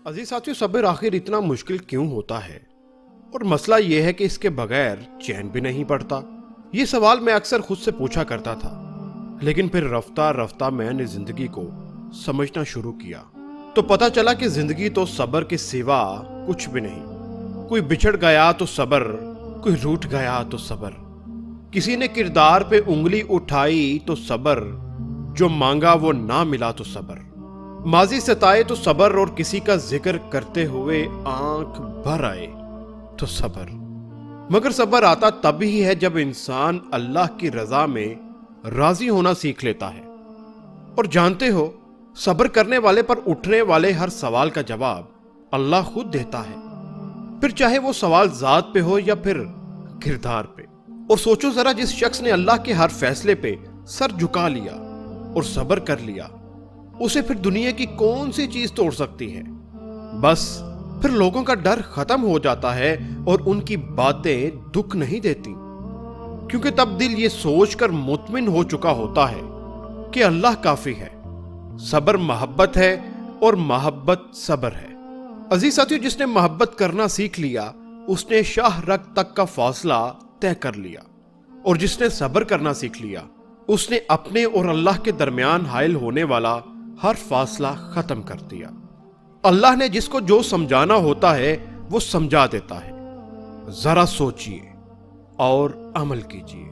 अजीज साथियों, सब्र आखिर इतना मुश्किल क्यों होता है? और मसला यह है कि इसके बगैर चैन भी नहीं पड़ता। ये सवाल मैं अक्सर खुद से पूछा करता था, लेकिन फिर रफ्ता रफ्ता मैंने जिंदगी को समझना शुरू किया तो पता चला कि जिंदगी तो सब्र के सिवा कुछ भी नहीं। कोई बिछड़ गया तो सब्र, कोई रूठ गया तो सब्र, किसी ने किरदार पे उंगली उठाई तो सब्र, जो मांगा वो ना मिला तो सब्र, माजी सताए तो सब्र, और किसी का जिक्र करते हुए आंख भर आए तो सब्र। मगर सब्र आता तभी है जब इंसान अल्लाह की रजा में राजी होना सीख लेता है। और जानते हो, सब्र करने वाले पर उठने वाले हर सवाल का जवाब अल्लाह खुद देता है, फिर चाहे वो सवाल जात पे हो या फिर किरदार पे। और सोचो जरा, जिस शख्स ने अल्लाह के हर फैसले पे सर झुका लिया और सब्र कर लिया, उसे फिर दुनिया की कौन सी चीज तोड़ सकती है? बस फिर लोगों का डर खत्म हो जाता है और उनकी बातें दुख नहीं देती, क्योंकि तब दिल ये सोचकर मुतमिन हो चुका होता है कि अल्लाह काफी है। सब्र मोहब्बत है और मोहब्बत सब्र है। अजीज साथियों, जिसने मोहब्बत करना सीख लिया उसने शाह रग तक का फासला तय कर लिया, और जिसने सब्र करना सीख लिया उसने अपने और अल्लाह के दरमियान हायल होने वाला हर फासला खत्म कर दिया। अल्लाह ने जिसको जो समझाना होता है वो समझा देता है। जरा सोचिए और अमल कीजिए।